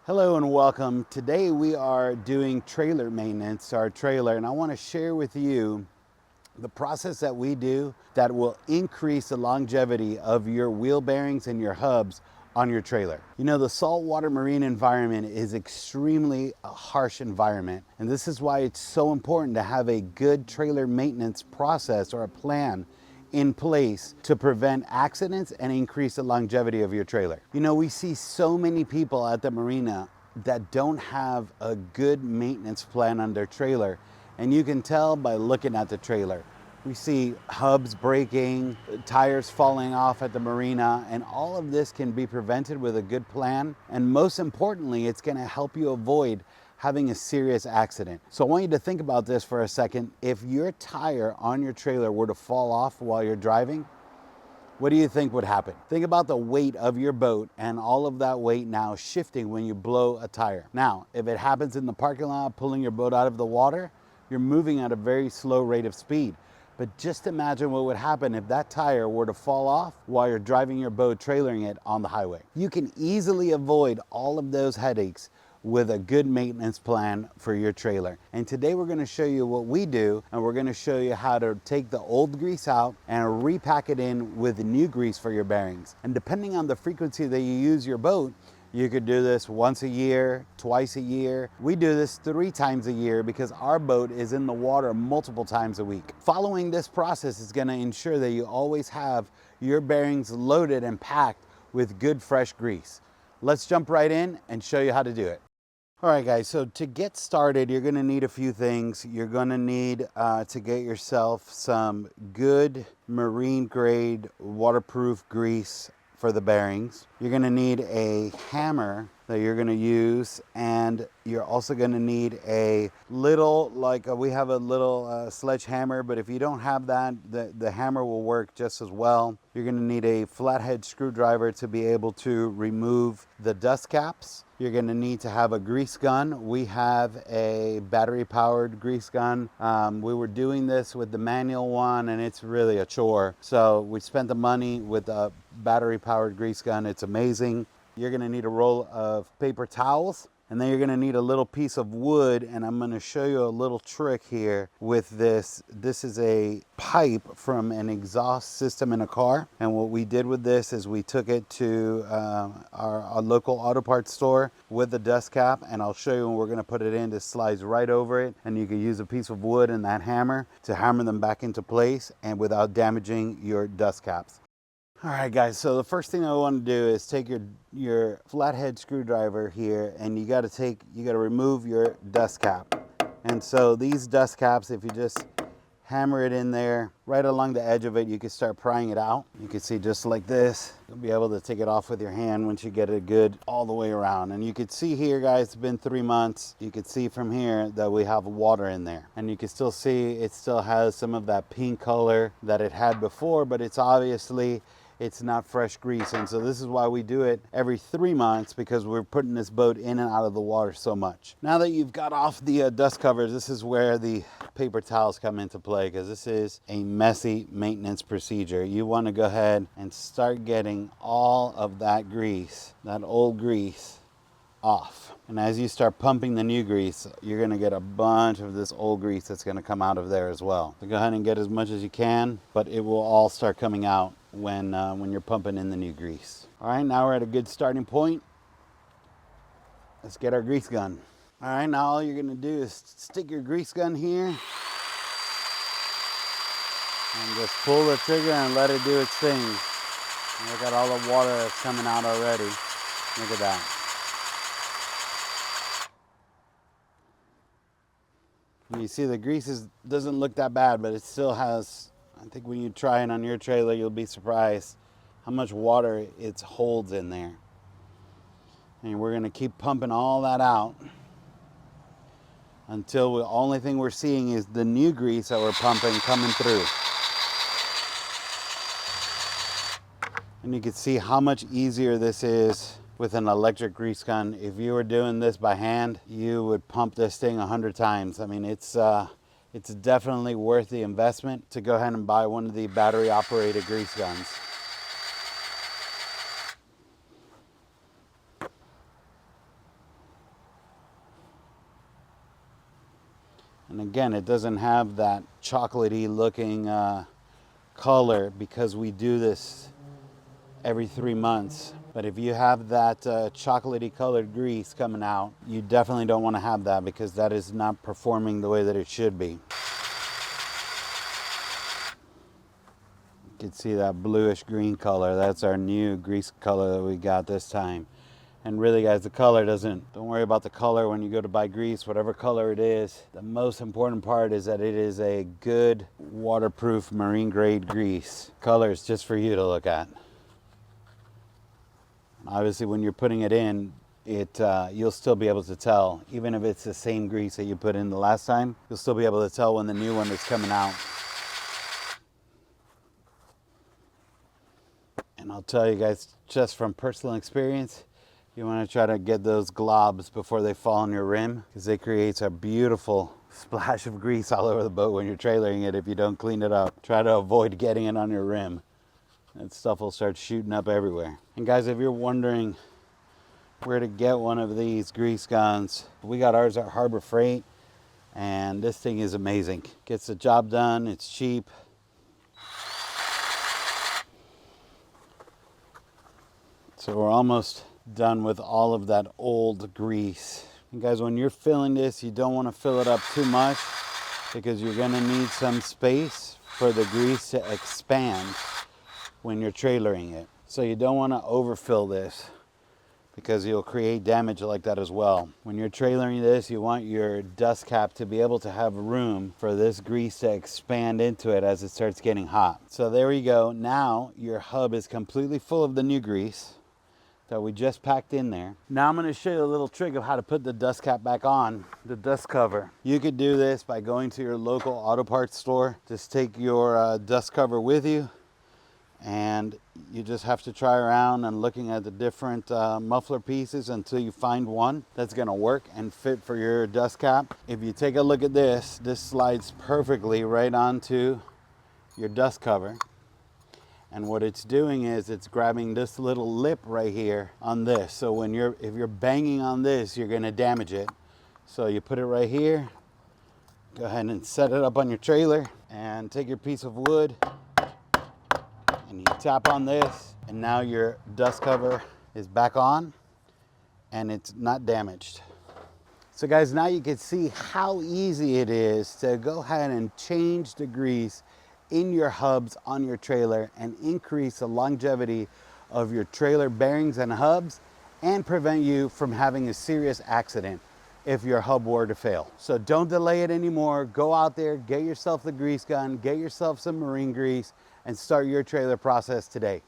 Hello and welcome. Today we are doing trailer maintenance to our trailer, and I want to share with you the process that we do that will increase the longevity of your wheel bearings and your hubs on your trailer. You know, the saltwater marine environment is extremely a harsh environment, and this is why it's so important to have a good trailer maintenance process or a plan in place to prevent accidents and increase the longevity of your trailer. You know, we see so many people at the marina that don't have a good maintenance plan on their trailer, and you can tell by looking at the trailer. We see hubs breaking, tires falling off at the marina, and all of this can be prevented with a good plan. And most importantly, it's going to help you avoid having a serious accident. So I want you to think about this for a second. If your tire on your trailer were to fall off while you're driving, what do you think would happen? Think about the weight of your boat and all of that weight now shifting when you blow a tire. Now, if it happens in the parking lot, pulling your boat out of the water, you're moving at a very slow rate of speed. But just imagine what would happen if that tire were to fall off while you're driving your boat, trailering it on the highway. You can easily avoid all of those headaches with a good maintenance plan for your trailer. And today we're going to show you what we do, and we're going to show you how to take the old grease out and repack it in with new grease for your bearings. And depending on the frequency that you use your boat, you could do this once a year, twice a year. We do this 3 times a year because our boat is in the water multiple times a week. Following this process is going to ensure that you always have your bearings loaded and packed with good fresh grease. Let's jump right in and show you how to do it. All right, guys, so to get started, you're going to need a few things. You're going to need to get yourself some good marine grade waterproof grease for the bearings. You're going to need a hammer that you're going to use, and you're also going to need a little, we have a little sledgehammer, but if you don't have that, the hammer will work just as well. You're going to need a flathead screwdriver to be able to remove the dust caps. You're going to need to have a grease gun. We have a battery powered grease gun. We were doing this with the manual one, and it's really a chore. So we spent the money with a battery powered grease gun. It's amazing. You're going to need a roll of paper towels, and then you're going to need a little piece of wood, and I'm going to show you a little trick here with this. This is a pipe from an exhaust system in a car, and what we did with this is we took it to our local auto parts store with the dust cap, and I'll show you when we're going to put it in. This slides right over it, and you can use a piece of wood and that hammer to hammer them back into place and without damaging your dust caps. All right, guys, so the first thing I want to do is take your flathead screwdriver here, and you got to remove your dust cap. And so these dust caps, if you just hammer it in there right along the edge of it, you can start prying it out. You can see just like this. You'll be able to take it off with your hand once you get it good all the way around. And you can see here, guys, it's been 3 months. You can see from here that we have water in there, and you can still see it still has some of that pink color that it had before, but it's not fresh grease. And so this is why we do it every 3 months, because we're putting this boat in and out of the water so much. Now that you've got off the dust covers, this is where the paper towels come into play, because this is a messy maintenance procedure. You want to go ahead and start getting all of that grease, that old grease, off. And as you start pumping the new grease, you're going to get a bunch of this old grease that's going to come out of there as well. So go ahead and get as much as you can, but it will all start coming out when you're pumping in the new grease. All right, now we're at a good starting point. Let's get our grease gun. All right, now all you're going to do is stick your grease gun here and just pull the trigger and let it do its thing. Look at all the water that's coming out already. Look at that. You see the grease doesn't look that bad, but it still has, I think when you try it on your trailer, you'll be surprised how much water it holds in there. And we're going to keep pumping all that out until the only thing we're seeing is the new grease that we're pumping coming through. And you can see how much easier this is with an electric grease gun. If you were doing this by hand, you would pump this thing 100 times. I mean, it's definitely worth the investment to go ahead and buy one of the battery operated grease guns. And again, it doesn't have that chocolatey looking color because we do this every 3 months. But if you have that chocolatey colored grease coming out, you definitely don't want to have that because that is not performing the way that it should be. You can see that bluish green color. That's our new grease color that we got this time. And really guys, the color don't worry about the color when you go to buy grease, whatever color it is. The most important part is that it is a good waterproof marine grade grease. Color is just for you to look at. Obviously when you're putting it in, you'll still be able to tell, even if it's the same grease that you put in the last time, you'll still be able to tell when the new one is coming out. And I'll tell you guys, just from personal experience, you want to try to get those globs before they fall on your rim because they create a beautiful splash of grease all over the boat when you're trailering it if you don't clean it up. Try to avoid getting it on your rim. That stuff will start shooting up everywhere. And guys, if you're wondering where to get one of these grease guns, we got ours at Harbor Freight, and this thing is amazing. Gets the job done, it's cheap. So we're almost done with all of that old grease. And guys, when you're filling this, you don't want to fill it up too much because you're going to need some space for the grease to expand when you're trailering it. So you don't want to overfill this because you'll create damage like that as well. When you're trailering this, you want your dust cap to be able to have room for this grease to expand into it as it starts getting hot. So there we go. Now your hub is completely full of the new grease that we just packed in there. Now I'm going to show you a little trick of how to put the dust cap back on, the dust cover. You could do this by going to your local auto parts store. Just take your dust cover with you, and you just have to try around and looking at the different muffler pieces until you find one that's going to work and fit for your dust cap. If you take a look at this, this slides perfectly right onto your dust cover. And what it's doing is it's grabbing this little lip right here on this. So if you're banging on this, you're going to damage it. So you put it right here. Go ahead and set it up on your trailer and take your piece of wood and you tap on this, and now your dust cover is back on and it's not damaged. So guys, now you can see how easy it is to go ahead and change the grease in your hubs on your trailer and increase the longevity of your trailer bearings and hubs and prevent you from having a serious accident if your hub were to fail. So don't delay it anymore. Go out there, get yourself the grease gun, get yourself some marine grease, and start your trailer process today.